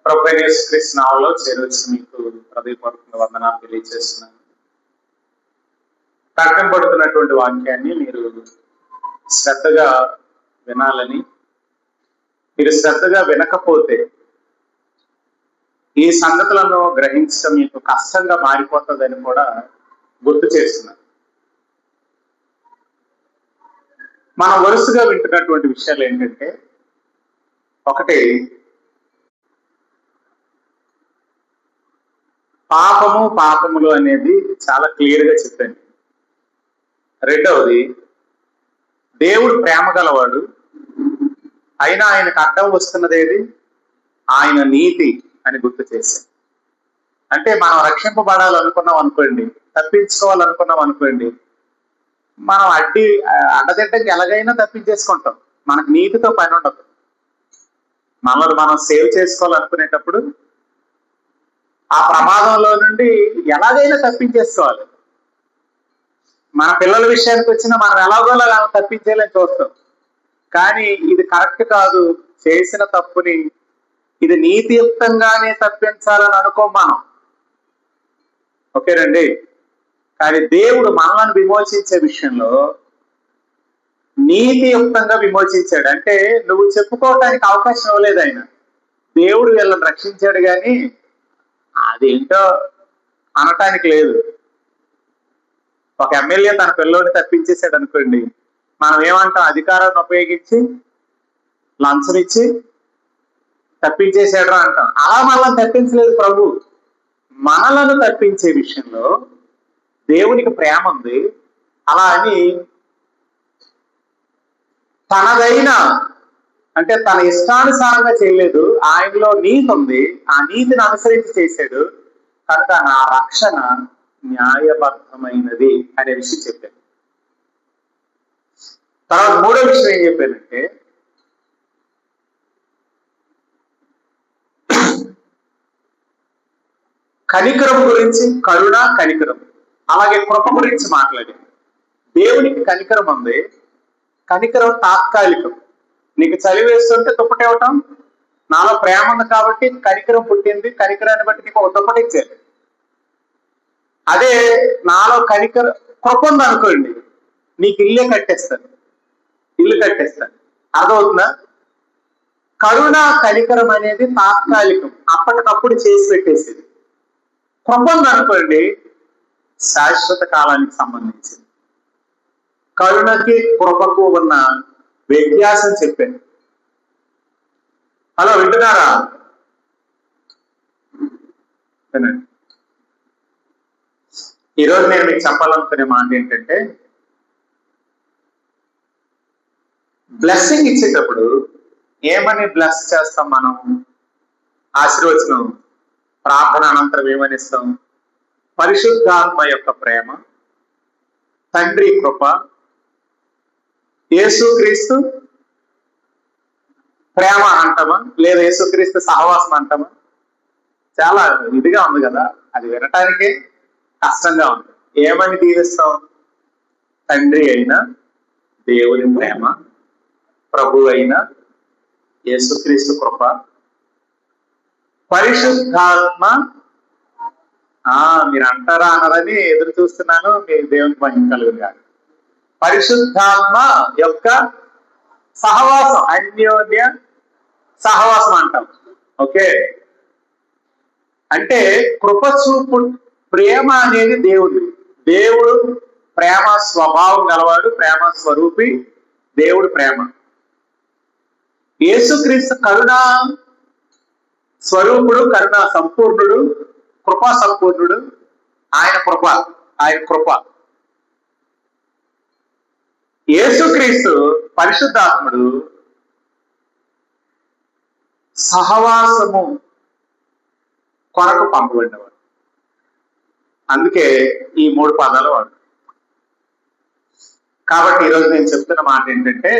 ప్రభువైన యేసుక్రీస్తు నామములో చేరవచ్చిన మీకు హృదయపూర్వకంగా వందనాలు తెలియజేస్తున్నాను. ప్రకటింపబడుతున్నటువంటి వాక్యాన్ని మీరు శ్రద్ధగా వినాలని, మీరు శ్రద్ధగా వినకపోతే ఈ సంగతులను గ్రహించడం మీకు కష్టంగా మారిపోతుందని కూడా గుర్తు చేస్తున్నాను. మనం వరుసగా వింటున్నటువంటి విషయాలు ఏంటంటే, ఒకటి పాపములు అనేది చాలా క్లియర్గా చెప్పాను. రెండవది, దేవుడు ప్రేమ గలవాడు, అయినా ఆయనకు అడ్డం వస్తున్నదేది ఆయన నీతి అని గుర్తు చేశాను. అంటే మనం రక్షింపబడాలనుకున్నాం అనుకోండి, తప్పించుకోవాలనుకున్నాం అనుకోండి, మనం అడ్డదిడ్డంగా ఎలాగైనా తప్పించేసుకుంటాం. మనకు నీతితో పని ఉండదు. మనల్ని మనం సేవ్ చేసుకోవాలనుకునేటప్పుడు ఆ ప్రమాదంలో నుండి ఎలాగైనా తప్పించేసుకోవాలి. మన పిల్లల విషయానికి వచ్చినా మనం ఎలాగోలా తప్పించేయాలని చూస్తాం. కానీ ఇది కరెక్ట్ కాదు. చేసిన తప్పుని ఇది నీతియుక్తంగానే తప్పించాలని అనుకోం మనం. ఓకేనండి. కానీ దేవుడు మనల్ని విమోచించే విషయంలో నీతియుక్తంగా విమోచించాడు. అంటే నువ్వు చెప్పుకోవటానికి అవకాశం ఇవ్వలేదు ఆయన. దేవుడు వీళ్ళని రక్షించాడు కానీ అదేంటో అనటానికి లేదు. ఒక ఎమ్మెల్యే తన పిల్లోడిని తప్పించేశాడు అనుకోండి, మనం ఏమంటాం? అధికారాన్ని ఉపయోగించి లంచం ఇచ్చి తప్పించేశాడు అంటాం. అలా మనల్ని తప్పించలేదు ప్రభు. మనలను తప్పించే విషయంలో దేవునికి ప్రేమ ఉంది. అలా అని తనదైన, అంటే తన ఇష్టానుసారంగా చేయలేదు. ఆయనలో నీతి ఉంది. ఆ నీతిని అనుసరించి చేశాడు కనుక నా రక్షణ న్యాయబద్ధమైనది అనే విషయం చెప్పాను. తర్వాత మూడో విషయం ఏం చెప్పానంటే, కనికరం గురించి, కరుణ, కనికరం, అలాగే కృప గురించి మాట్లాడాను. దేవునికి కనికరం ఉంది. కనికరం తాత్కాలికం. నీకు చలి వేస్తుంటే దుప్పటివ్వటం, నాలో ప్రేమ ఉంది కాబట్టి కనికరం పుట్టింది. కనికరాన్ని బట్టి నీకు ఒక దుప్పటి ఇచ్చారు. అదే నాలో కృప ఉంది అనుకోండి, నీకు ఇల్లు కట్టేస్తాను. అర్థమవుతుందా? కరుణ, కనికరం అనేది తాత్కాలికం, అప్పటికప్పుడు చేసి పెట్టేసేది. కృప ఉంది అనుకోండి, శాశ్వత కాలానికి సంబంధించింది. కరుణకి కృపకు ఉన్న వ్యత్యాసం చెప్పాను. హలో, వింటున్నారా? వినండి. ఈరోజు నేను మీకు చెప్పాలనుకునే మాట ఏంటంటే, బ్లెస్సింగ్ ఇచ్చేటప్పుడు ఏమని బ్లెస్ చేస్తాం మనం? ఆశీర్వచనం ప్రార్థన అనంతరం ఏమని ఇస్తాం? పరిశుద్ధాత్మ యొక్క ప్రేమ, తండ్రి కృప, యేసుక్రీస్తు ప్రేమ అంటామా, లేదా యేసుక్రీస్తు సహవాసం అంటామా? చాలా ఇదిగా ఉంది కదా, అది వినటానికే కష్టంగా ఉంది. ఏమని దీవిస్తాం? తండ్రి అయిన దేవుని ప్రేమ, ప్రభు అయిన యేసుక్రీస్తు కృప, పరిశుద్ధాత్మ. మీరు అంటారా అనరని ఎదురు చూస్తున్నాను. మీ దేవునికి మహిమ కలుగును గాక. పరిశుద్ధాత్మ యొక్క సహవాసం, అన్యోన్య సహవాసం అంటాం. ఓకే, అంటే కృప చూపు ప్రేమ అనేది దేవుడు ప్రేమ స్వభావం గలవాడు, ప్రేమ స్వరూపి దేవుడు ప్రేమ. యేసుక్రీస్తు కరుణా స్వరూపుడు, కరుణా సంపూర్ణుడు, కృపా సంపూర్ణుడు. ఆయన కృప. యేసుక్రీస్తు పరిశుద్ధాత్ముడు సహవాసము కొరకు పంపబడినవాడు. అందుకే ఈ మూడు పదాలు వాడు. కాబట్టి ఈరోజు నేను చెప్తున్న మాట ఏంటంటే,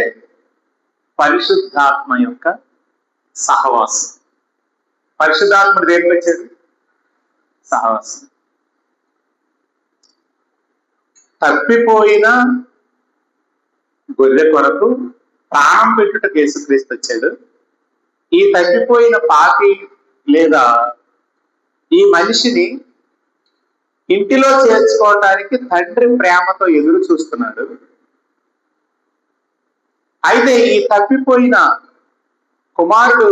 పరిశుద్ధాత్మ యొక్క సహవాసం. పరిశుద్ధాత్ముడు దేనికి వచ్చాడు? సహవాసం. తప్పిపోయిన గొర్రె కొరకు ప్రాణం పెట్టుటకు యేసుక్రీస్తు వచ్చాడు. ఈ తప్పిపోయిన పాపి లేదా ఈ మనిషిని ఇంటిలో చేర్చుకోవటానికి తండ్రి ప్రేమతో ఎదురు చూస్తున్నాడు. అయితే ఈ తప్పిపోయిన కుమారుడు,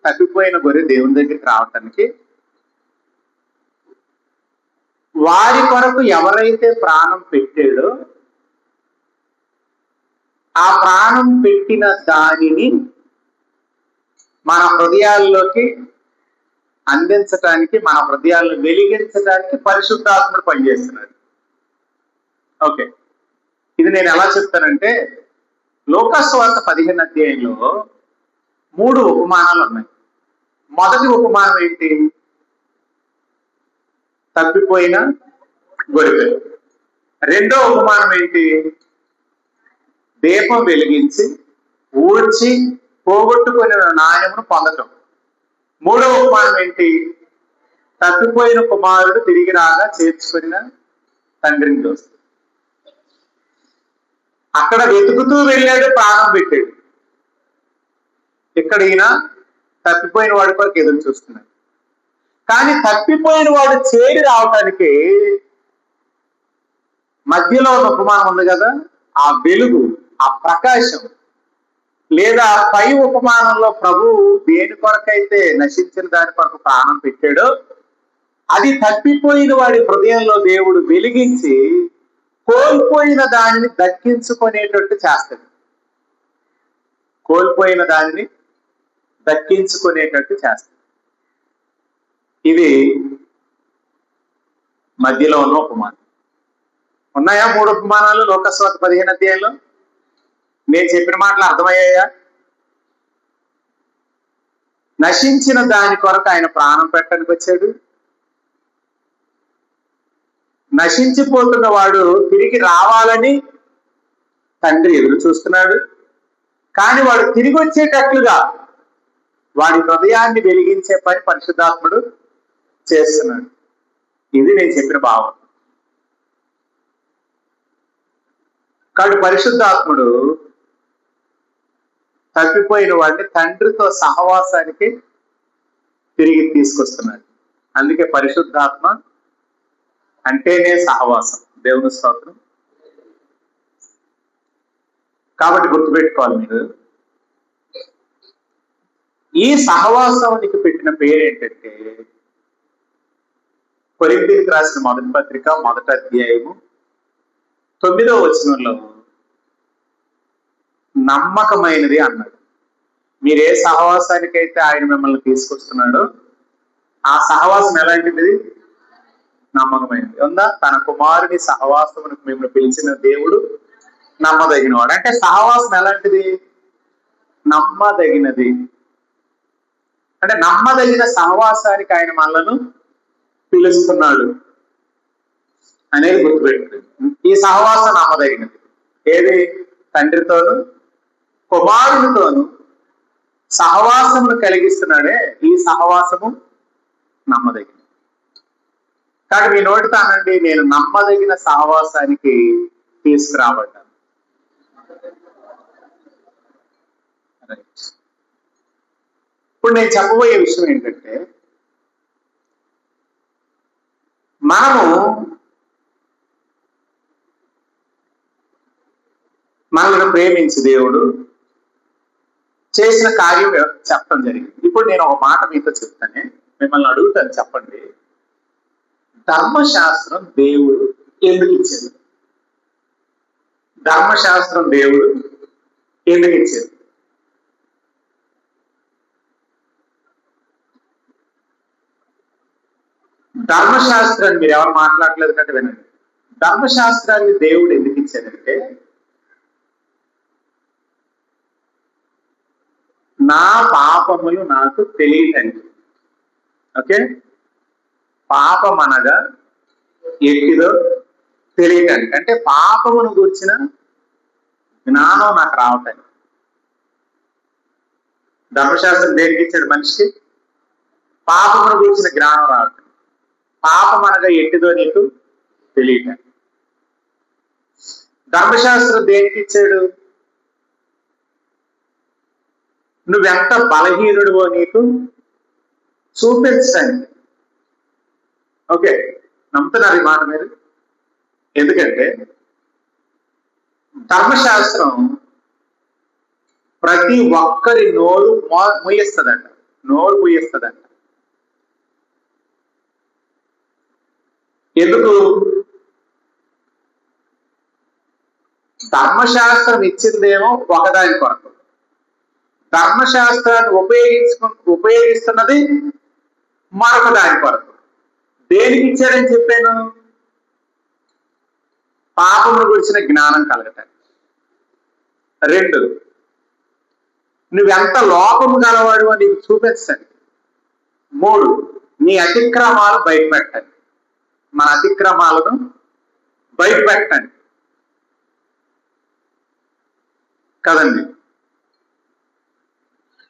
తప్పిపోయిన గొర్రె దేవుని దగ్గరికి రావటానికి వారి కొరకు ఎవరైతే ప్రాణం పెట్టాడో ఆ ప్రాణం పెట్టిన దానిని మన హృదయాల్లోకి అందించటానికి, మన హృదయాలను వెలిగించడానికి పరిశుద్ధాత్ముడు పనిచేస్తున్నాడు. ఓకే, ఇది నేను ఎలా చెప్తానంటే, లూకాసు వార్త 15 అధ్యాయంలో 3 ఉపమానాలు ఉన్నాయి. మొదటి ఉపమానం ఏంటి? తప్పిపోయిన గొర్రె. రెండో ఉపమానం ఏంటి? దీపం వెలిగించి ఊడ్చి పోగొట్టుకుని నాణ్యమును పొందటం. మూడో ఉపమానం ఏంటి? తప్పిపోయిన కుమారుడు తిరిగి రాగా చేర్చుకున్న తండ్రిని చూస్తాడు. అక్కడ వెతుకుతూ వెళ్ళాడు, ప్రాణం పెట్టాడు. ఇక్కడ ఈయన తప్పిపోయిన వాడి కొరకు ఎదురు చూస్తున్నాడు. కానీ తప్పిపోయిన వాడు చేరి రావటానికి మధ్యలో ఒక ఉపమానం ఉంది కదా, ఆ వెలుగు, ఆ ప్రకాశం, లేదా పై ఉపమానంలో ప్రభువు దేని కొరకైతే నశించిన దాని కొరకు ప్రాణం పెట్టాడో అది తప్పిపోయిన వాడి హృదయంలో దేవుడు వెలిగించి కోల్పోయిన దానిని దక్కించుకునేటట్టు చేస్తాడు. కోల్పోయిన దానిని దక్కించుకునేటట్టు చేస్తాడు. ఇది మధ్యలో ఉన్న ఉపమానం. ఉన్నాయా 3 ఉపమానాలు లూకాసు వార్త 15 అధ్యాయంలో? నేను చెప్పిన మాటలు అర్థమయ్యాయా? నశించిన దాని కొరకు ఆయన ప్రాణం పెట్టడానికి వచ్చాడు. నశించిపోతున్న వాడు తిరిగి రావాలని తండ్రి ఎదురు చూస్తున్నాడు. కానీ వాడు తిరిగి వచ్చేటట్లుగా వాడి హృదయాన్ని వెలిగించే పని పరిశుద్ధాత్ముడు చేస్తున్నాడు. ఇది నేను చెప్పిన భావం. కాబట్టి పరిశుద్ధాత్ముడు తప్పిపోయిన వాడిని తండ్రితో సహవాసానికి తిరిగి తీసుకొస్తున్నాడు. అందుకే పరిశుద్ధాత్మ అంటేనే సహవాసం. దేవుని స్తోత్రం. కాబట్టి గుర్తుపెట్టుకోవాలి మీరు, ఈ సహవాసానికి పెట్టిన పేరు ఏంటంటే, కొరింథీయులకు రాసిన మొదటి పత్రిక 1వ అధ్యాయము 9వ వచనంలో నమ్మకమైనది అన్నాడు. మీరు ఏ సహవాసానికైతే ఆయన మిమ్మల్ని తీసుకొస్తున్నాడో ఆ సహవాసం ఎలాంటిది? నమ్మకమైనది. ఉందా? తన కుమారుని సహవాసమునకు మిమ్మల్ని పిలిచిన దేవుడు నమ్మదగినవాడు. అంటే సహవాసం ఎలాంటిది? నమ్మదగినది. అంటే నమ్మదగిన సహవాసానికి ఆయన మనలను పిలుస్తున్నాడు అనేది గుర్తుపెట్టుకుంది. ఈ సహవాసం నమ్మదగినది. ఏది? తండ్రితోను కుమారునితోను సహవాసమును కలిగిస్తున్నాడే, ఈ సహవాసము నమ్మదగినది. కానీ మీ నోటితో అనండి, నేను నమ్మదగిన సహవాసానికి తీసుకురాబడ్డాను. ఇప్పుడు నేను చెప్పబోయే విషయం ఏంటంటే, మనల్ని ప్రేమించి దేవుడు చేసిన కార్యం చెప్పడం జరిగింది. ఇప్పుడు నేను ఒక మాట మీతో చెప్తానే, మిమ్మల్ని అడుగుతాను, చెప్పండి. ధర్మశాస్త్రం దేవుడు ఎందుకు ఇచ్చింది? ధర్మశాస్త్రం దేవుడు ఎందుకు ఇచ్చింది? ధర్మశాస్త్రాన్ని మీరు ఎవరు మాట్లాడలేదు కంటే వినండి. ధర్మశాస్త్రాన్ని దేవుడు ఎందుకు ఇచ్చాడంటే, నా పాపములు నాకు తెలియటండి. ఓకే, పాపం అనగా ఎట్టిదో తెలియటానికి, అంటే పాపమును గురించిన జ్ఞానం నాకు రావటానికి. ధర్మశాస్త్రం దేనికి ఇచ్చాడు? మనిషికి పాపమును గురించిన జ్ఞానం రావటం. పాపం అనగా ఎట్టిదో నీకు తెలియటానికి. ధర్మశాస్త్రం దేనికి ఇచ్చాడు? నువ్వెంత బలహీనుడివో నీకు చూపించండి. ఓకే, నమ్ముతున్నారు ఈ మాట మీరు? ఎందుకంటే ధర్మశాస్త్రం ప్రతి ఒక్కరి నోరు మూయిస్తుందంట, నోరు మూయిస్తుందంట. ఎందుకు? ధర్మశాస్త్రం ఇచ్చిందేమో ఒకదాని కొరకు, ధర్మశాస్త్రాన్ని ఉపయోగిస్తున్నది మరొక దాని కొరకు. దేనికి ఇచ్చారని చెప్పాను? పాపమును గురించిన జ్ఞానం కలగటానికి. 2, నువ్వెంత లోపము గలవాడు అని నీకు చూపించండి. 3, నీ అతిక్రమాలు బయటపెట్టండి. మన అతిక్రమాలను బయటపెట్టండి కదండి.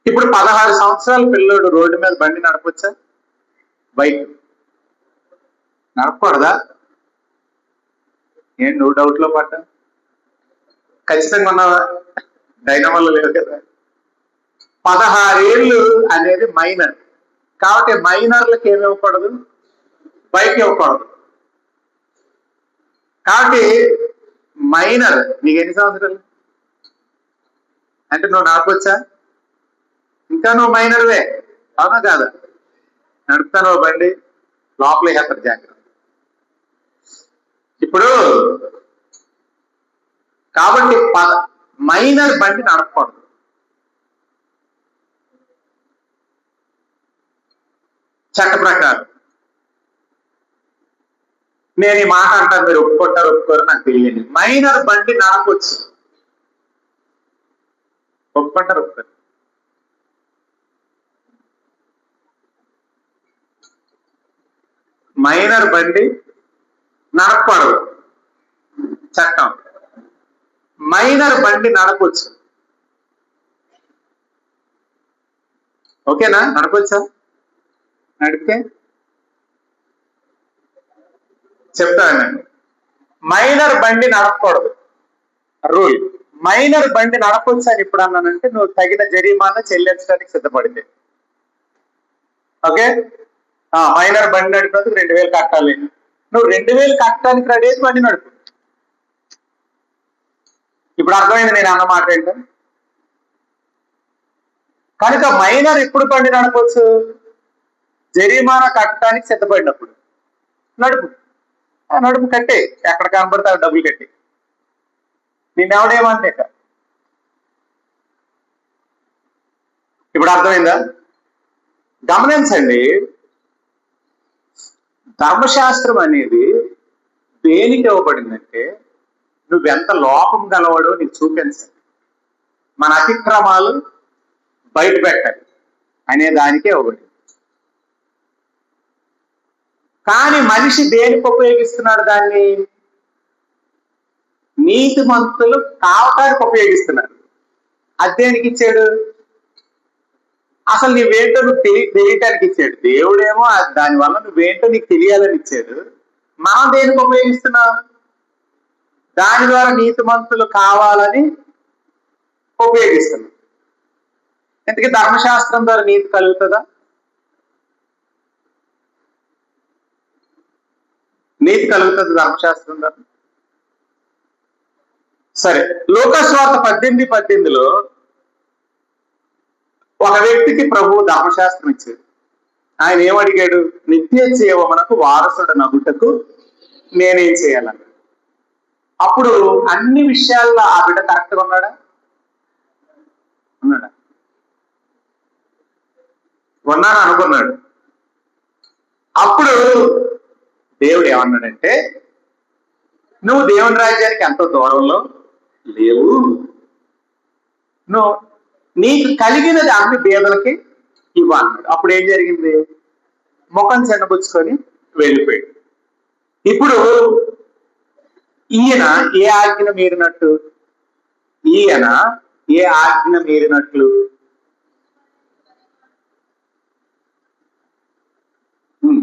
ఇప్పుడు 16 సంవత్సరాల పిల్లోడు రోడ్డు మీద బండి నడపొచ్చా? బైక్ నడపకూడదా? ఏం నువ్వు డౌట్ లో పడ్డా? ఖచ్చితంగా ఉన్నావా? డైనమోలో లేవు కదా. 16 ఏళ్ళు అనేది మైనర్, కాబట్టి మైనర్లకు ఏమి ఇవ్వకూడదు? బైక్ ఇవ్వకూడదు. కాబట్టి మైనర్, నీకు ఎన్ని సంవత్సరాలు అంటే నువ్వు నడపొచ్చా? ఇంకా నువ్వు మైనర్వే, అవునా కాదా? నడుపుతాను బండి, లోపల వేస్తారు జాగ్రత్త. ఇప్పుడు కాబట్టి మైనర్ బండి నడపకూడదు. చట్ట ప్రకారం. నేను ఈ మాట అంటాను, మీరు ఒప్పుకోరు నాకు తెలియదు. మైనర్ బండి నడపొచ్చు, ఒప్పుకుంటారు? మైనర్ బండి నడపకూడదు చట్టం, మైనర్ బండి నడపొచ్చు. ఓకేనా? నడపొచ్చా? నడిపితే చెప్తానండి. మైనర్ బండి నడపకూడదు రూల్. మైనర్ బండి నడపొచ్చు అని ఇప్పుడు అన్నానంటే నువ్వు తగిన జరిమానా చెల్లించడానికి సిద్ధపడితే. ఓకే, మైనర్ బండి నడిపినందుకు 2000 కట్టాలి. నువ్వు 2000 కట్టడానికి రెడీ అయితే బండి నడుపు. ఇప్పుడు అర్థమైంది నేను అన్నమాట ఏంటో. కనుక మైనర్ ఇప్పుడు బండి నడపవచ్చు, జరిమానా కట్టడానికి సిద్ధపడినప్పుడు నడుపు. నడుపు కట్టే, ఎక్కడ కనబడతా డబ్బులు కట్టి. నిన్నెవడేమంటే ఇప్పుడు అర్థమైందా? గమనించండి, ధర్మశాస్త్రం అనేది దేనికి ఇవ్వబడిందంటే నువ్వెంత లోపం గలవాడో నీకు చూపించాలి, మన అతిక్రమాలు బయట పెట్టాలి అనే దానికే ఇవ్వబడింది. కానీ మనిషి దేనికి ఉపయోగిస్తున్నాడు దాన్ని? నీతిమంతులు కావటానికి ఉపయోగిస్తున్నారు. అది దేనికి ఇచ్చాడు? అసలు నువ్వేంటో నువ్వు తెలియటానికి ఇచ్చాడు. దేవుడేమో దానివల్ల నువ్వేంటో నీకు తెలియాలని ఇచ్చాడు. మనం దేనికి ఉపయోగిస్తున్నాం? దాని ద్వారా నీతిమంతులు కావాలని ఉపయోగిస్తున్నాం. ఎందుకు ధర్మశాస్త్రం ద్వారా నీతి కలుగుతుందా? నీతి కలుగుతుంది ధర్మశాస్త్రం ద్వారా? సరే, లోకస్వార్త 18:18లో ఒక వ్యక్తికి ప్రభువు ధర్మశాస్త్రం ఇచ్చాడు. ఆయన ఏమడిగాడు? నిత్య జీవమునకు వారసుడు నగుటకు నేనేం చేయాలన్నాడు. అప్పుడు అన్ని విషయాల్లో ఆ బిడ్డ కరెక్ట్గా ఉన్నాడా? ఉన్నాను అనుకున్నాడు. అప్పుడు దేవుడు ఏమన్నాడంటే, నువ్వు దేవుని రాజ్యానికి ఎంతో దూరంలో లేవు, నువ్వు నీకు కలిగినది అన్ని బేదలకి ఇవ్వన్నాడు. అప్పుడు ఏం జరిగింది? ముఖం చెండబుచ్చుకొని వెళ్ళిపోయాడు. ఇప్పుడు ఈయన ఏ ఆజ్ఞ మీరినట్టు? ఈయన ఏ ఆజ్ఞ మీరినట్లు?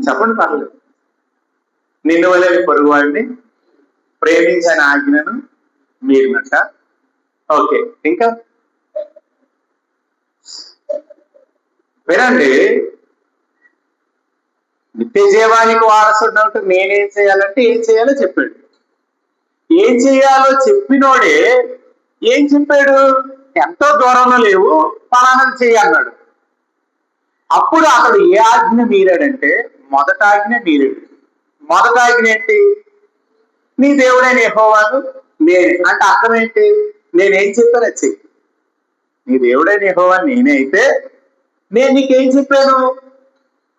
చెప్పండి, పర్లేదు. నిన్ను వలె పొరుగు వాడిని ప్రేమించని ఆజ్ఞను మీరినట్ట. ఓకే, ఇంకా వినండి. నిత్య జీవానికి వారసుడు నేనేం చేయాలంటే ఏం చేయాలో చెప్పాడు. ఏం చేయాలో చెప్పినోడే ఏం చెప్పాడు? ఎంతో దూరంలో లేవు, పలానది చెయ్యన్నాడు. అప్పుడు అతడు ఏ ఆజ్ఞ మీరాడంటే మొదట ఆజ్ఞ మీరాడు. మొదట ఆజ్ఞ ఏంటి? నీ దేవుడైన యెహోవాను నేనే. అంటే అర్థం ఏంటి? నేనేం చెప్పాను అది చెయ్యి. నీ దేవుడైన యెహోవా నేనే అయితే నేను నీకేం చెప్పాను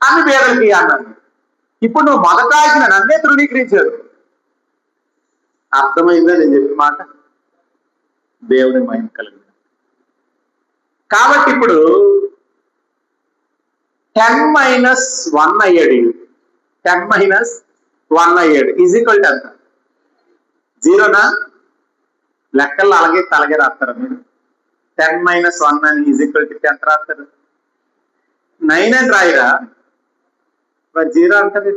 అని పేదలకి అన్నాను. ఇప్పుడు నువ్వు మొదట ఆజ్ఞ నన్నే తృణీకరించాడు. అర్థమైందా నేను చెప్పిన మాట? దేవుని మహిమ కలిగింది. కాబట్టి ఇప్పుడు 10 - 1 అయ్యాడు. 10 - 1 అయ్యాడు ఈక్వల్ టు ఎంత? 0నా? లెక్కల్లో అలాగే తలగే రాస్తారా మీరు? 10 - 1 అని ఈక్వల్ టు ఎంత రాస్తారు? 9 అని రాయరా? మరి 0 అంటారు.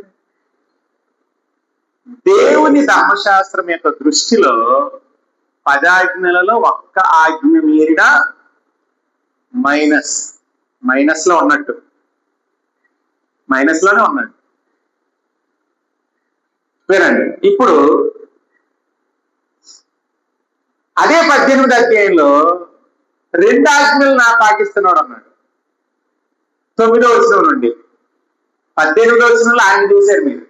దేవుని ధర్మశాస్త్రం యొక్క దృష్టిలో 10 ఆజ్ఞలలో ఒక్క ఆజ్ఞ మీరిన మైనస్ లో ఉన్నట్టు, మైనస్ లోనే ఉన్నాడు. వినండి, ఇప్పుడు అదే 18 అధ్యాయంలో 2 ఆజ్ఞలు నా పాటిస్తున్నాడు అన్నాడు. 9వ వచనం నుండి 18వ వచనంలో ఆయన చూశారు మీరు.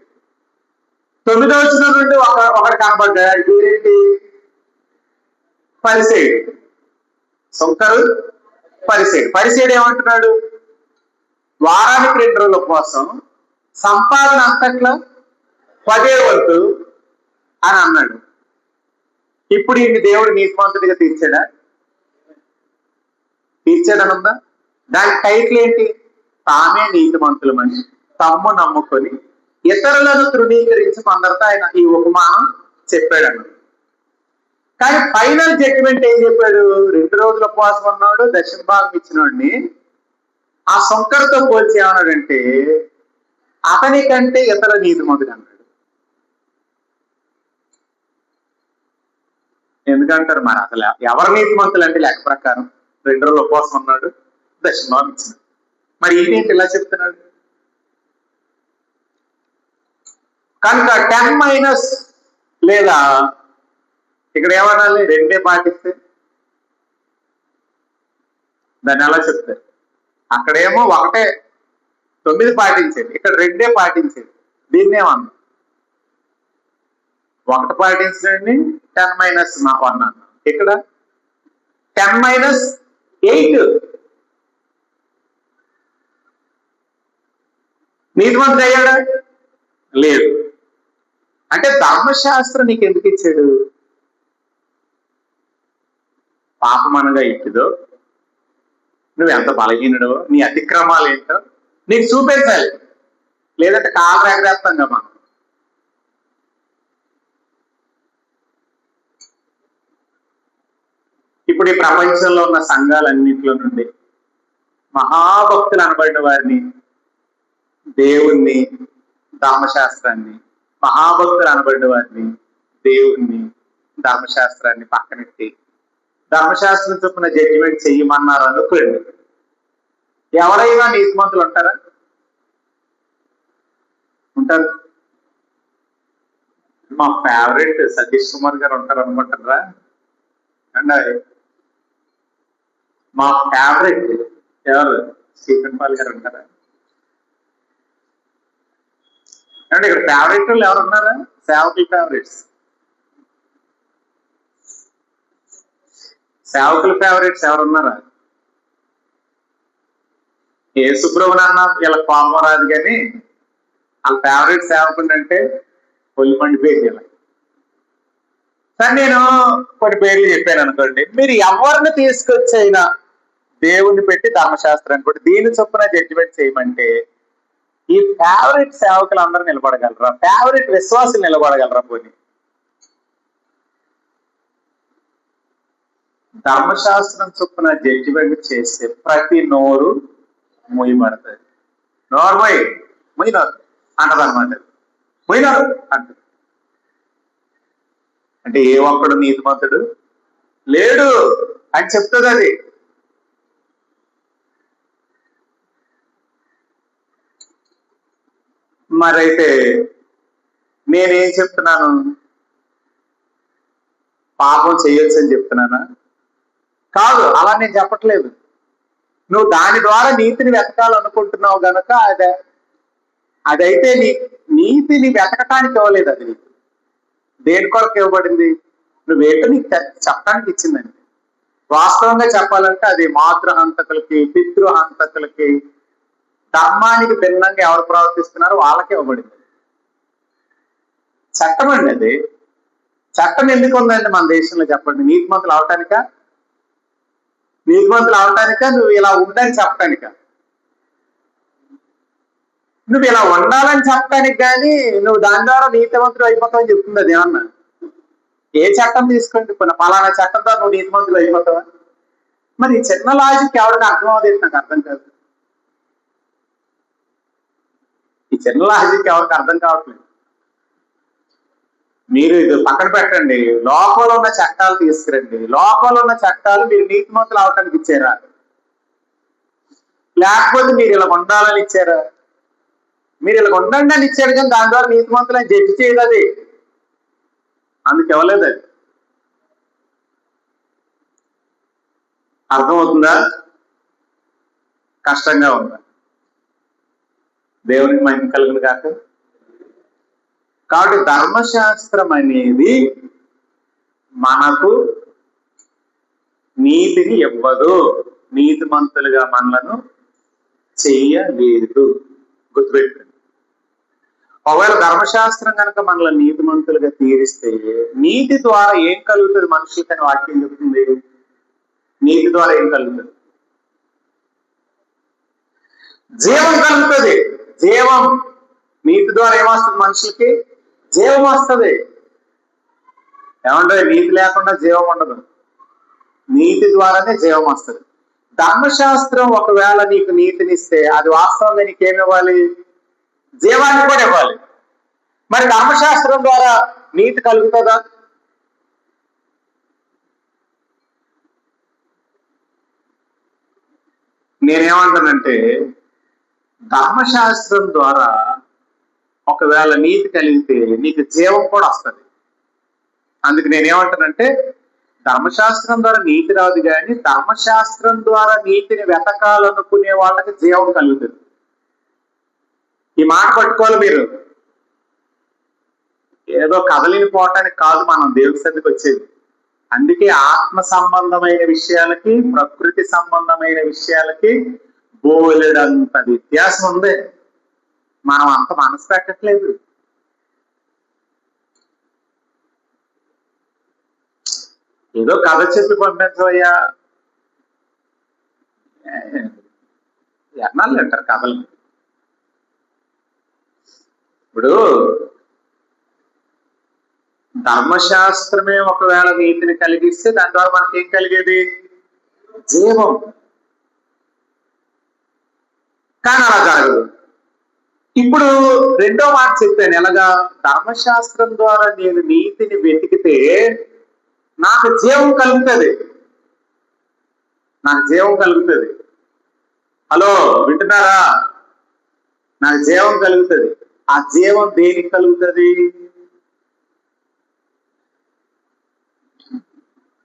9వ వచనం నుండి ఒకటి కనబడ్డాడు. పేరేంటి? పరిసేయుడు. సుంకరు పరిసేయుడు. పరిసేయుడు ఏమంటున్నాడు? వారానికి 2 రోజుల కోసం సంపాదన అంతట్లో 10వ వంతు అని అన్నాడు. ఇప్పుడు ఈ దేవుడు నీతిమంతుడిగా తీర్చాడా? తీర్చాడనుందా? దాని టైటిల్ ఏంటి? తామే నీతిమంతులమని తమ్ము నమ్ముకొని ఇతరులను తృణీకరించి కొందరితో ఆయన ఈ ఉపమానం చెప్పాడు అన్నాడు. కానీ ఫైనల్ జడ్జిమెంట్ ఏం చెప్పాడు? 2 రోజుల ఉపవాసం ఉన్నాడు, దశమ భాగం ఇచ్చినోడిని ఆ సొంకరతో పోల్చి ఏమన్నాడంటే అతని కంటే ఇతర నీతిమంతుడు అన్నాడు. ఎందుకంటారు మరి అసలు ఎవరు నీతిమంతులు అంటే లెక్క ప్రకారం 2 రోజుల ఉపవాసం ఉన్నాడు, దశమ భాగం ఇచ్చినాడు. మరి ఏంటి ఇలా చెప్తున్నాడు? కనుక 10 - లేదా ఇక్కడ ఏమనాలి? 2 పాటిస్తే దాన్ని ఎలా చెప్తారు? అక్కడేమో 9 పాటించేది, ఇక్కడ 2 పాటించేది. దీన్నేమన్నా 1 పాటించండి 10 - 1 అన్న. ఇక్కడ 10 - 8 నీతిమంతుడు అయ్యాడా? లేదు. అంటే ధర్మశాస్త్రం నీకు ఎందుకు ఇచ్చాడు? పాపమనగా ఇట్టిదో, నువ్వు ఎంత బలహీనుడో, నీ అతిక్రమాలు ఏంటో నీకు చూపించాలి. లేదంటే కాలు ఎగరేస్తాంగా మనం. ఇప్పుడు ఈ ప్రపంచంలో ఉన్న సంఘాలన్నింటిలో నుండి మహాభక్తులు అనబడిన వారిని, దేవుణ్ణి, ధర్మశాస్త్రాన్ని, మహాభక్తులు అనబడిన వారిని, దేవుణ్ణి, ధర్మశాస్త్రాన్ని పక్కనెట్టి ధర్మశాస్త్రం చొప్పున జడ్జిమెంట్ చెయ్యమన్నారు అనుకోండి, ఎవరైనా నీతిమంతులు ఉంటారా? ఉంటారు. మా ఫేవరెట్ సతీష్ కుమార్ గారు ఉంటారు అనుకుంటారా అండి? మా ఫేవరెట్ ఎవరు? స్టీఫెన్ పాల్ గారు ఉంటారా అంటే? ఇక్కడ ఫేవరెట్ వాళ్ళు ఎవరు ఉన్నారా? సేవకుల ఫేవరెట్స్, సేవకుల ఫేవరెట్స్ ఎవరున్నారా? ఏ సుబ్రహ్మణ్యం అన్న ఇలా కోపం రాదు, కానీ వాళ్ళ ఫేవరెట్ సేవకుడు అంటే పొలి మండిపోయింది ఇలా. సరే, నేను కొన్ని పేర్లు చెప్పాను అనుకోండి, మీరు ఎవరిని తీసుకొచ్చైనా దేవుణ్ణి పెట్టి ధర్మశాస్త్రాన్ని పెట్టి దీని చొప్పున జడ్జిమెంట్ చేయమంటే ఈ ఫేవరెట్ సేవకులు అందరూ నిలబడగలరా? ఫేవరెట్ విశ్వాసులు నిలబడగలరా? పోనీ ధర్మశాస్త్రం చొప్పున జడ్జిమెంట్ చేస్తే ప్రతి నోరు మొయ్యబడుతుంది. నోరు మొయ్యినారు అన్నదన్నమాట. మొయ్యినారు అంటారు. అంటే ఏ ఒక్కడు నీతిమంతుడు లేడు అని చెప్తుంది అది. మరైతే నేనేం చెప్తున్నాను? పాపం చేయొచ్చు అని చెప్తున్నానా? కాదు, అలా నేను చెప్పట్లేదు. నువ్వు దాని ద్వారా నీతిని వెతకాలనుకుంటున్నావు గనక అదైతే నీతిని వెతకటానికి ఇవ్వలేదు. అది నీకు దేని కొరకు ఇవ్వబడింది? నువ్వేంటో నీకు చెప్పడానికి ఇచ్చిందండి. వాస్తవంగా చెప్పాలంటే అది మాతృహంతకులకి, పితృహంతకులకి, ధర్మానికి భిన్నంగా ఎవరు ప్రవర్తిస్తున్నారో వాళ్ళకే ఇవ్వబడింది. చట్టం అండి అది. చట్టం ఎందుకు ఉందండి మన దేశంలో చెప్పండి? నీతిమంతులు అవటానిక? నీతిమంతులు అవటానిక? నువ్వు ఇలా ఉండని చెప్పటానిక? నువ్వు ఇలా ఉండాలని చెప్పటానికి కానీ నువ్వు దాని ద్వారా నీతిమంతులు అయిపోతావని చెప్తుంది అది. ఏమన్నా ఏ చట్టం తీసుకోండి, కొన్ని పలానా చట్టంతో నువ్వు నీతిమంతులు అయిపోతావా? మరి ఈ చిన్న లాజిక్ ఎవరికి అర్థం అవుతుంది? నాకు అర్థం కాదు. ఈ చిన్న లాజిక్ ఎవరికి అర్థం కావట్లేదు. మీరు ఇది పక్కన పెట్టండి, లోకంలో ఉన్న చట్టాలు తీసుకురండి. లోకంలో ఉన్న చట్టాలు మీరు నీతిమంతులు అవటానికి ఇచ్చారా? లేకపోతే మీరు ఇలా ఉండాలని ఇచ్చారా? మీరు ఇలా ఉండండి అని ఇచ్చారు, కానీ దాని ద్వారా నీతిమంతులని జడ్జి చేయదు అది. అందుకు ఇవ్వలేదు అది. అర్థమవుతుందా? కష్టంగా ఉందా? దేవునికి మహిమ కలుగును కాక. కాబట్టి ధర్మశాస్త్రం అనేది మనకు నీతిని ఇవ్వదు, నీతిమంతులుగా మనలను చెయ్యలేదు. గుర్తుపెట్టండి. ఒకవేళ ధర్మశాస్త్రం కనుక మనల్ని నీతిమంతులుగా తీరిస్తే నీతి ద్వారా ఏం కలుగుతుంది మనుషులకి అని వాక్యం చెప్తుంది. నీతి ద్వారా ఏం కలుగుతుంది? జీవం కలుగుతుంది. జీవం. నీతి ద్వారా ఏమొస్తుంది మనుషులకి? జీవం వస్తుంది. ఏమంటే నీతి లేకుండా జీవం ఉండదు. నీతి ద్వారానే జీవం వస్తుంది. ధర్మశాస్త్రం ఒకవేళ నీకు నీతినిస్తే అది వాస్తవంగా నీకేమి ఇవ్వాలి? జీవాన్ని కూడా ఇవ్వాలి. మరి ధర్మశాస్త్రం ద్వారా నీతి కలుగుతుందా? నేనేమంటానంటే ధర్మశాస్త్రం ద్వారా ఒకవేళ నీతి కలిగితే నీకు జీవం కూడా వస్తుంది. అందుకు నేనేమంటానంటే ధర్మశాస్త్రం ద్వారా నీతి రాదు, కానీ ధర్మశాస్త్రం ద్వారా నీతిని వెతకాలనుకునే వాళ్ళకి జీవం కలుగుతుంది. ఈ మాట పట్టుకోవాలి మీరు. ఏదో కదలిని పోవటానికి కాదు మనం దేవుని సన్నిధికి వచ్చేది. అందుకే ఆత్మ సంబంధమైన విషయాలకి, ప్రకృతి సంబంధమైన విషయాలకి బోలెడంత వ్యత్యాసం ఉంది. మనం అంత మనసు పెట్టట్లేదు. ఏదో కథ చెప్పి పంపించవయ్యా, ఎన్నాళ్ళు అంటారు కథలు. ఇప్పుడు ధర్మశాస్త్రమే ఒకవేళ నీతిని కలిగిస్తే దాని ద్వారా మనకి ఏం కలిగేది? జీవం. కానీ అలా జరగదు. ఇప్పుడు రెండో మాట చెప్పాను, ఎలాగా? ధర్మశాస్త్రం ద్వారా నేను నీతిని వెతికితే నాకు జీవం కలుగుతుంది. నాకు జీవం కలుగుతుంది. హలో, వింటున్నారా? నాకు జీవం కలుగుతుంది. ఆ జీవం దేనికి కలుగుతుంది?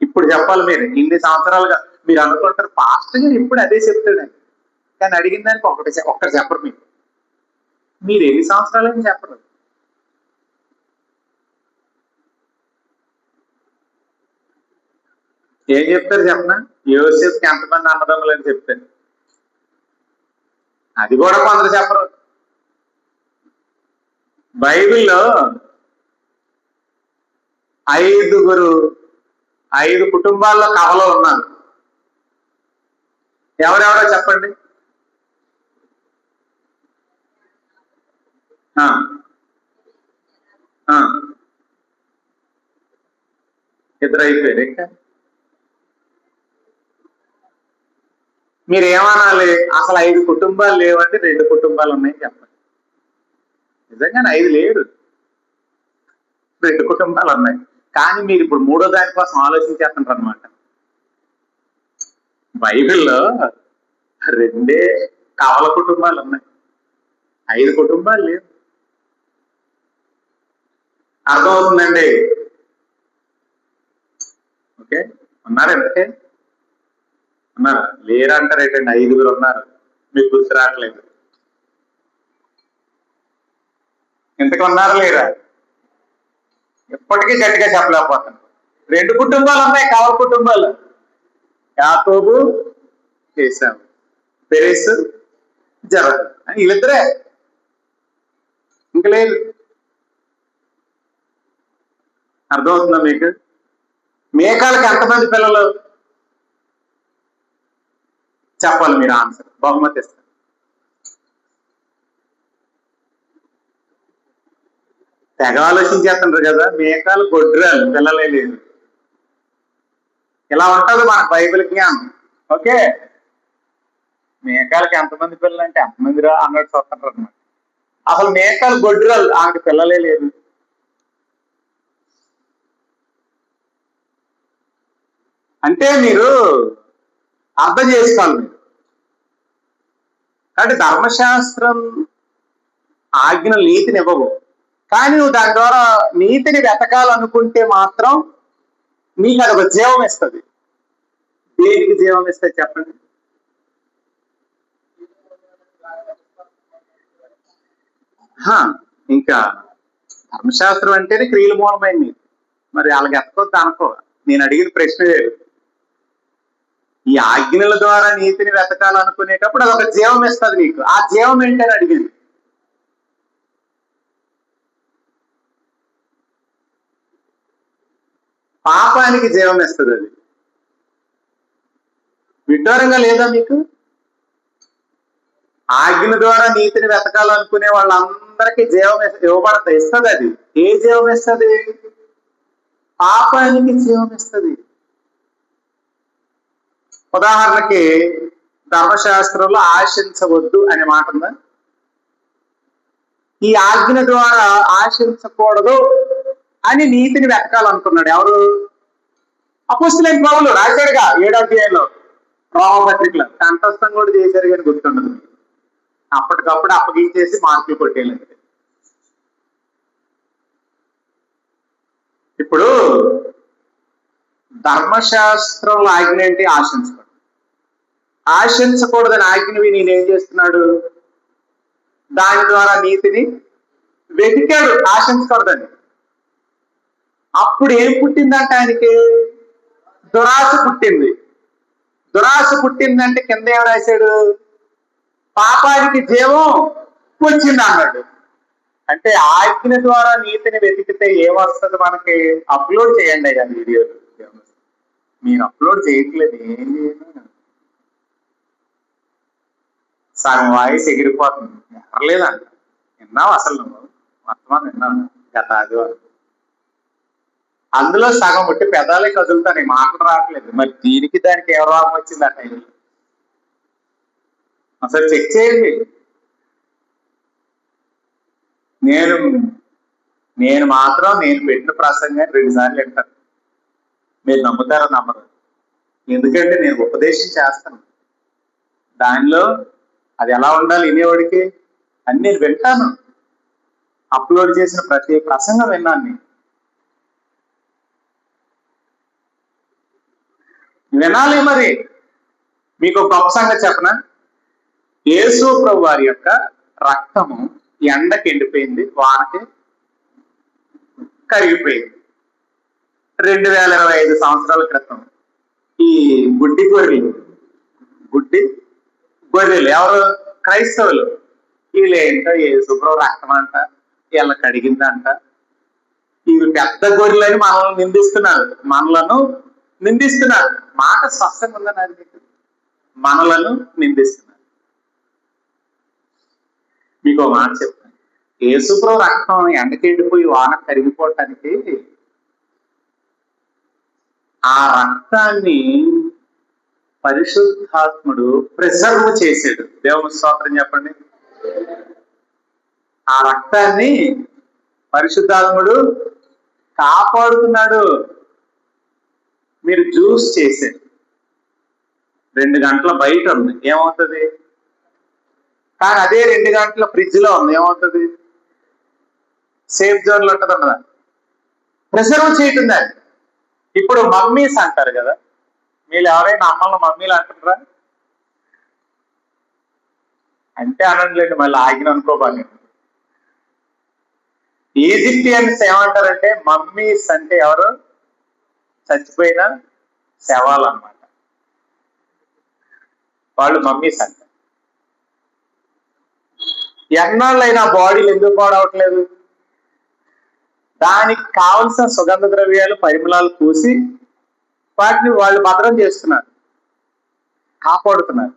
ఇప్పుడు చెప్పాలి. మీరు ఇన్ని సంవత్సరాలుగా మీరు అనుకుంటారు పాస్టర్ గారు ఇప్పుడు అదే చెప్తాడు, కానీ అడిగిన దానికి ఒక్కటి చెప్పరు. మీరు ఎన్ని సంవత్సరాలని చెప్పరు. ఏం చెప్తారు చెప్పనా? యోసేపుకి ఎంతమంది అన్నదమ్ములు అని చెప్తారు. అది కూడా కొందరు చెప్పరు. బైబిల్లో 5 కుటుంబాల్లో కథలో ఉన్నారు. ఎవరెవరో చెప్పండి. ఇద్దరు అయిపోయారు. ఇంకా మీరు ఏమనాలి? అసలు 5 కుటుంబాలు లేవంటే 2 కుటుంబాలు ఉన్నాయని చెప్పండి. నిజంగానే 5 లేరు, 2 కుటుంబాలు ఉన్నాయి. కానీ మీరు ఇప్పుడు 3వ దానికోసం ఆలోచించేస్తుంటారు అనమాట. బైబిల్లో 2 కవల కుటుంబాలు ఉన్నాయి, 5 కుటుంబాలు లేవు. అర్థమవుతుందండి? ఓకే, ఉన్నారంటే ఉన్నారు, లేరంటారేటండి? 5గురు ఉన్నారు, మీకు గుర్తు రావట్లేదు. ఇంతకు ఉన్నారా లేరా? ఎప్పటికీ గట్టిగా చెప్పలేకపోతాను. 2 కుటుంబాలు ఉన్నాయి, కవల కుటుంబాలు. యాకోబు, ఏశావు, పెరెస్, జరహు అని వీళ్ళిద్దరే, ఇంక లేదు. అర్థమవుతుందా మీకు? మేకాలకి ఎంతమంది పిల్లలు? చెప్పాలి మీరు ఆన్సర్, బహుమతి ఇస్తారు. తెగ ఆలోచించేస్తుంటారు కదా. మేకాలు గొడ్రాలు, పిల్లలే లేదు. ఇలా ఉంటది మన బైబిల్ జ్ఞానం. ఓకే, మేకాలకి ఎంతమంది పిల్లలు అంటే ఎంతమంది రా అన్నట్టు చూస్తుంటారు అన్నమాట. అసలు మేకాలు గొడ్రాలు, ఆమెకి పిల్లలే లేదు. అంటే మీరు అర్థం చేసుకోవాలి మీరు. కాబట్టి ధర్మశాస్త్రం ఆజ్ఞలు నీతిని ఇవ్వవు, కానీ నువ్వు దాని ద్వారా నీతిని వెతకాలనుకుంటే మాత్రం నీకు అదొక జీవం ఇస్తుంది. దేనికి జీవం ఇస్తుంది చెప్పండి? ఇంకా ధర్మశాస్త్రం అంటేనే క్రియల మూలమైంది. మరి వాళ్ళకి ఎత్తకొద్దు అనుకో. నేను అడిగిన ప్రశ్న లేదు. ఈ ఆజ్ఞల ద్వారా నీతిని వెతకాలనుకునేటప్పుడు అదొక జీవం ఇస్తుంది నీకు. ఆ జీవం ఏంటని అడిగింది. పాపానికి జీవం ఇస్తుంది అది. విడ్డూరంగా లేదా మీకు? ఆజ్ఞ ద్వారా నీతిని వెతకాలనుకునే వాళ్ళందరికీ జీవం ఇస్తుంది అది. ఏ జీవం ఇస్తుంది? పాపానికి జీవం ఇస్తుంది. ఉదాహరణకి ధర్మశాస్త్రంలో ఆశించవద్దు అనే మాట ఉందా? ఈ ఆజ్ఞ ద్వారా ఆశించకూడదు అని నీతిని వెతకాలనుకున్నాడు ఎవరు? అపోస్తలుడైన పౌలు రాశాడుగా 7వ అధ్యాయంలో రోమపత్రికలో. కంఠస్థం కూడా చేశారు కానీ గుర్తుండదు. అప్పటికప్పుడు అప్పగించేసి మార్కులు కొట్టేయాలంటే. ఇప్పుడు ధర్మశాస్త్రంలో ఆజ్ఞ ఏంటి? ఆశించకూడదు. ఆశించకూడదని ఆజ్ఞవి నేనేం చేస్తున్నాడు? దాని ద్వారా నీతిని వెతికాడు, ఆశించకూడదని. అప్పుడు ఏం పుట్టిందంటే ఆయనకి దురాశ పుట్టింది. దురాశ పుట్టిందంటే కింద ఏం రాశాడు? పాపానికి జీవం వచ్చింది అన్నాడు. అంటే ఆజ్ఞ ద్వారా నీతిని వెతికితే ఏమొస్తుంది మనకి? అప్లోడ్ చేయండి అయ్యా వీడియోలు. మీరు అప్లోడ్ చేయట్లేదు, ఏం చేయను. సగం వాయిస్ ఎగిరిపోతుంది. ఎగరలేదంట. విన్నావు అసలు నువ్వు మొత్తం విన్నావు గత ఆదివారం. అందులో సగం పుట్టి పెదాలే కదులుతాను, మాటలు రావట్లేదు. మరి దీనికి దానికి ఏ రోగం వచ్చింది ఆ టైంలో? అసలు చెక్ చేయండి. నేను మాత్రం నేను పెట్టిన ప్రసంగాన్ని 2 సార్లు వింటాను. మీరు నమ్ముతారో నమ్మరు. ఎందుకంటే నేను ఉపదేశం చేస్తాను. దానిలో అది ఎలా ఉండాలి వినేవాడికి అని నేను వింటాను. అప్లోడ్ చేసిన ప్రతి ప్రసంగం విన్నాను నేను. వినాలి. మరి మీకు ఒక గొప్ప సంగతి చెప్పనా? యేసు ప్రభు వారి యొక్క రక్తము ఎండకి ఎండిపోయింది, వానకి కరిగిపోయింది. 2025 సంవత్సరాల క్రితం ఈ గుడ్డి గొర్రెలు ఎవరు? క్రైస్తవులు. వీళ్ళేంటో యేసు ప్రభు రక్తం అంట, వీళ్ళ కడిగిందంట. ఇవి పెద్ద గొర్రెలని మనలను నిందిస్తున్నారు. మాట స్పష్టంగా ఉందని అది మీకు. మనలను నిందిస్తున్నారు. మీకు ఒక మాట చెప్తాను. యేసుప్రభు రక్తం ఎండకెండిపోయి వాన కరిగిపోవటానికి ఆ రక్తాన్ని పరిశుద్ధాత్ముడు ప్రిజర్వ్ చేశాడు. దేవుని స్తోత్రం చెప్పండి. ఆ రక్తాన్ని పరిశుద్ధాత్ముడు కాపాడుతున్నాడు. మీరు జ్యూస్ చేశారు, 2 గంటల బయట ఉంది, ఏమవుతుంది? కానీ అదే 2 గంటల ఫ్రిడ్జ్ లో ఉంది, ఏమవుతుంది? సేఫ్ జోన్ లో ఉంటుంది కదా. ప్రిజర్వ్ చేయటం దాన్ని. ఇప్పుడు మమ్మీస్ అంటారు కదా, మీరు ఎవరైనా అమ్మల మమ్మీలు అంటారా? అంటే అనట్లేదు, మళ్ళీ ఆగిన అనుకోబాలి. ఈజిప్టియన్స్ ఏమంటారంటే మమ్మీస్ అంటే ఎవరు? చచ్చిపోయిన శవాలు అన్నమాట, వాళ్ళు మమ్మీస్ అంటారు. ఎన్నాళ్ళైనా బాడీలు ఎందుకు పాడవట్లేదు? దానికి కావలసిన సుగంధ ద్రవ్యాలు, పరిమళాలు పూసి వాటిని వాళ్ళు భద్రం చేస్తున్నారు, కాపాడుతున్నారు.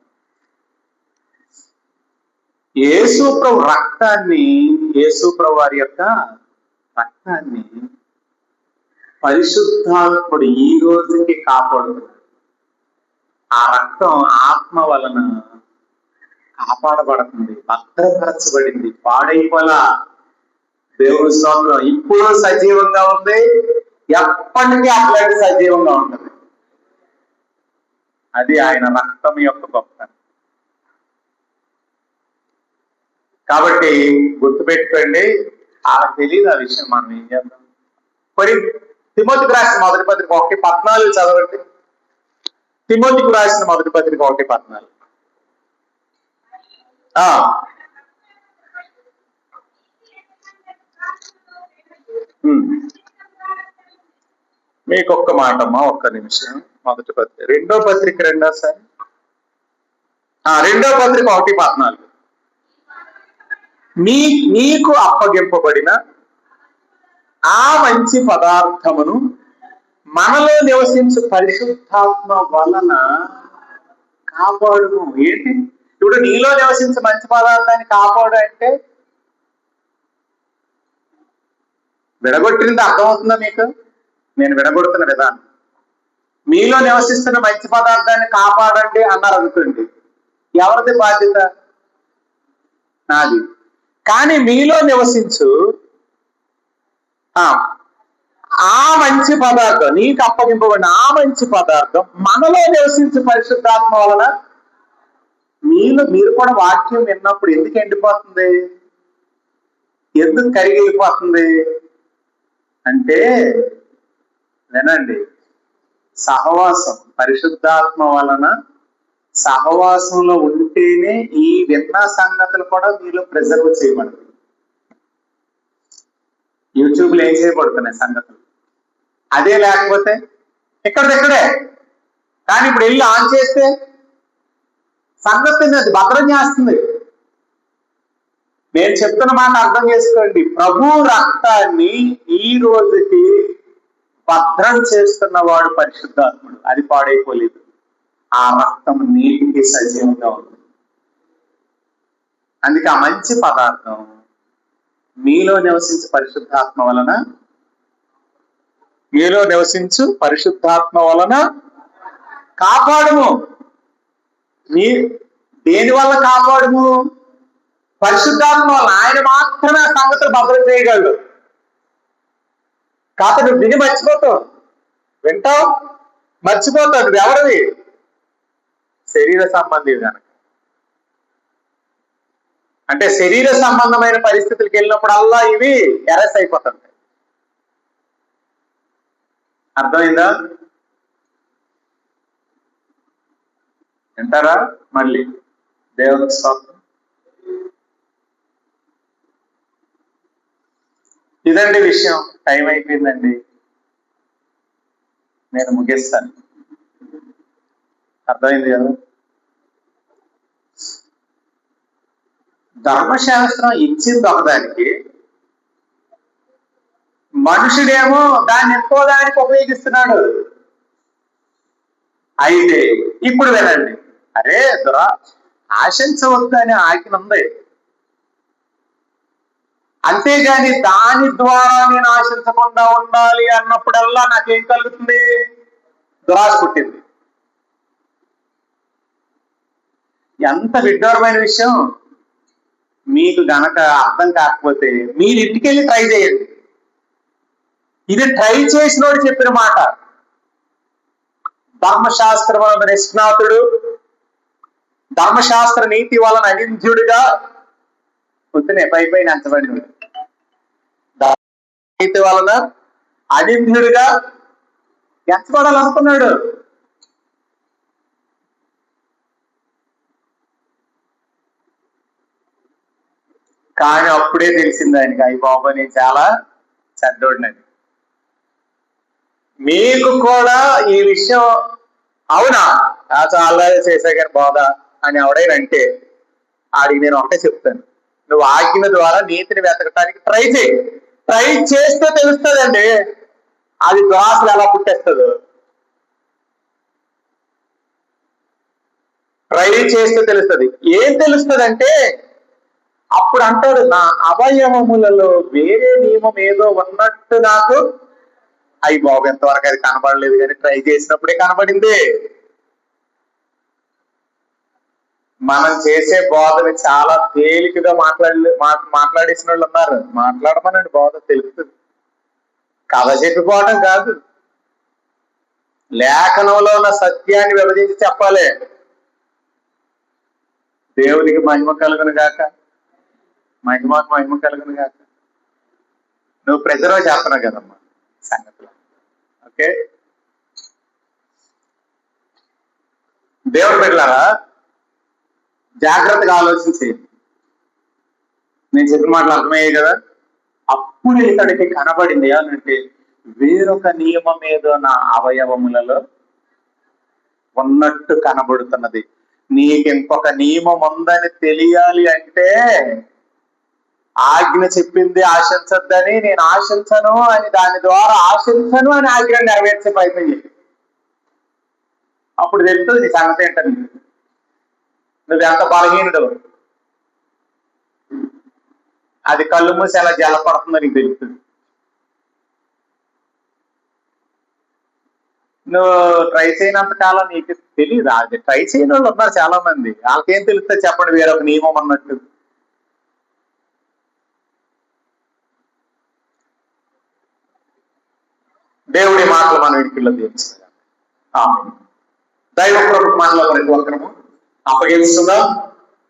యేసుప్రభు రక్తాన్ని, యేసుప్రభు వారి యొక్క రక్తాన్ని పరిశుద్ధాత్ముడు ఈ రోజుకి కాపాడుతున్నాడు. ఆ రక్తం ఆత్మ వలన కాపాడబడుతుంది, భద్రపరచబడింది, పాడైపోలా. దేవుని స్తోత్రం. ఇప్పుడు సజీవంగా ఉంది, ఎప్పటికీ అట్లాంటి సజీవంగా ఉంటుంది. అది ఆయన రక్తం యొక్క గొప్పతనం. కాబట్టి గుర్తుపెట్టుకోండి, వాళ్ళకి తెలియదు ఆ విషయం. మనం ఏం చేద్దాం? మరి తిమోతికి రాసిన మొదటి పత్రిక 1:14 చదవండి. తిమోతికి రాసిన మొదటి పత్రిక 1:14. మీకు ఒక్క మాట అమ్మా, ఒక్క నిమిషం. మొదటి పత్రిక, రెండో పత్రిక, రెండోసారి 1:14. నీకు అప్పగింపబడిన ఆ మంచి పదార్థమును మనలో నివసించు పరిశుద్ధాత్మ వలన కాపాడుము. ఏంటి ఇప్పుడు నీలో నివసించే మంచి పదార్థాన్ని కాపాడు అంటే? విడగొట్టింది అర్థమవుతుందా మీకు? నేను విడగొడుతున్న విధానం. మీలో నివసిస్తున్న మంచి పదార్థాన్ని కాపాడండి అన్నారు అనుకోండి, ఎవరిది బాధ్యత? నాది. కానీ మీలో నివసించు ఆ మంచి పదార్థం, నీకు అప్పగింపబడిన ఆ మంచి పదార్థం మనలో నివసించే పరిశుద్ధాత్మ వలన మీరు కూడా వాక్యం విన్నప్పుడు ఎందుకు ఎండిపోతుంది, ఎందుకు కరిగి వెళ్ళిపోతుంది అంటే, వినండి, సహవాసం, పరిశుద్ధాత్మ వలన సహవాసంలో ఉంటేనే ఈ విన్న సంగతులు కూడా మీలో ప్రిజర్వ్ చేయబడతాయి. యూట్యూబ్ లో ఏం చేయబడుతున్నాయి సంగతులు, అదే లేకపోతే ఇక్కడే. కానీ ఇప్పుడు వెళ్ళి ఆన్ చేస్తే సంగతిని అది భద్రం చేస్తుంది. నేను చెప్తున్న మాట అర్థం చేసుకోండి. ప్రభు రక్తాన్ని ఈ రోజుకి భద్రం చేస్తున్నవాడు పరిశుద్ధాత్ముడు. అది పాడైపోలేదు, ఆ రక్తం నీటికి సజీవంగా ఉంది. అందుకే ఆ మంచి పదార్థం మీలో నివసించు పరిశుద్ధాత్మ వలన, మీలో నివసించు పరిశుద్ధాత్మ వలన కాపాడుము. దేని వల్ల కాపాడుము? పరిశుద్ధాత్మ వలన. ఆయన మాత్రమే ఆ సంగతులు భద్రం చేయగలడు. కాకపోతే నువ్వు విని మర్చిపోతావు, వింటావు మర్చిపోతావు. నువ్వు ఎవరివి? శరీర సంబంధి కనుక. అంటే శరీర సంబంధమైన పరిస్థితులకు వెళ్ళినప్పుడల్లా ఇవి ఎరస్ అయిపోతుంటాయి. అర్థమైందా? వింటారా? మళ్ళీ దేవునికి స్తోత్రం. ఇదండి విషయం. టైం అయిపోయిందండి, నేను ముగిస్తాను. అర్థమైంది కదా? ధర్మశాస్త్రం ఇచ్చింది ఒకదానికి, మనుషుడేమో దాన్ని ఎక్కువ దానికి ఉపయోగిస్తున్నాడు. అయితే ఇప్పుడు వినండి, అరే ఆశించవద్దు అని ఆజ్ఞ ఉంది, అంతేగాని దాని ద్వారా నేను ఆశించకుండా ఉండాలి అన్నప్పుడల్లా నాకేం కలుగుతుంది? దురాశ పుట్టింది. ఎంత విడ్డూరమైన విషయం. మీకు గనక అర్థం కాకపోతే మీరు ఇంటికెళ్ళి ట్రై చేయండి. ఇది ట్రై చేసినోడు చెప్పిన మాట. ధర్మశాస్త్రం వలన నిష్ణాతుడు, ధర్మశాస్త్ర నీతి వలన అనింద్యుడిగా పొద్దునే పై నంచబడినడు. నీతి వలన అనింద్యుడిగా ఎంచబడాలనుకున్నాడు. కానీ అప్పుడే తెలిసింది ఆయనకి, అయ్యి బాబా నేను చాలా చెడ్డోడినని. మీకు కూడా ఈ విషయం అవునా చాలా చేసా కానీ బోధ అని ఎవడైనంటే ఆడికి నేను ఒకటే చెప్తాను, నువ్వు ఆజ్ఞ ద్వారా నీతిని వెతకటానికి ట్రై చేయి. ట్రై చేస్తే తెలుస్తుందండి అది దోసలు ఎలా పుట్టేస్తుందో. ట్రై చేస్తే తెలుస్తుంది. ఏం తెలుస్తుంది అంటే అప్పుడు అంటాడు, నా అవయవములలో వేరే నియమం ఏదో ఉన్నట్టు నాకు. అయ్యి బాబు ఎంతవరకు అది కనబడలేదు కానీ ట్రై చేసినప్పుడే కనబడింది. మనం చేసే బోధని చాలా తేలికగా మాట్లాడేసిన వాళ్ళు ఉన్నారు. మాట్లాడమనండి, బోధ తెలుస్తుంది. కథ చెప్పిపోవటం కాదు, లేఖనంలో ఉన్న సత్యాన్ని విభజించి చెప్పాలి. దేవునికి మహిమ కలుగును గాక, మహిమకు మహిమ కలుగును గాక. నువ్వు ప్రజలో చేస్తున్నావు కదమ్మా సంగతులు. ఓకే, దేవుడు బిడ్డలారా జాగ్రత్తగా ఆలోచించేయండి. నేను చెప్పిన మాటలు అర్థమయ్యాయి కదా. అప్పుడు ఇతడికి కనబడింది ఏమనంటే, వేరొక నియమం ఏదో నా అవయవములలో ఉన్నట్టు కనబడుతున్నది. నీకు ఇంకొక నియమం ఉందని తెలియాలి అంటే ఆజ్ఞ చెప్పింది ఆశించద్దని, నేను ఆశించను అని, దాని ద్వారా ఆశించను అని ఆజ్ఞ నెరవేర్చే ప్రయత్నం చేయి. అప్పుడు తెలుస్తుంది నీ సంగతి ఏంటని, నువ్వు ఎంత బలహీనుడు. అది కళ్ళు మూసి ఎలా జలపడుతుందో నీకు తెలుస్తుంది. నువ్వు ట్రై చేయనంత కాలం నీకు తెలియదు. అది ట్రై చేయని వాళ్ళు ఉన్నారు చాలా మంది. వాళ్ళకేం తెలుస్తుంది చెప్పండి వేరొక నియమం అన్నట్టు. దేవుడి మాటలు మనం ఇంటిలో తీర్చుకుందాం. దైవ ప్రభు మనలో ప్రతి ఒక్కరము అప్పగిస్తుందా.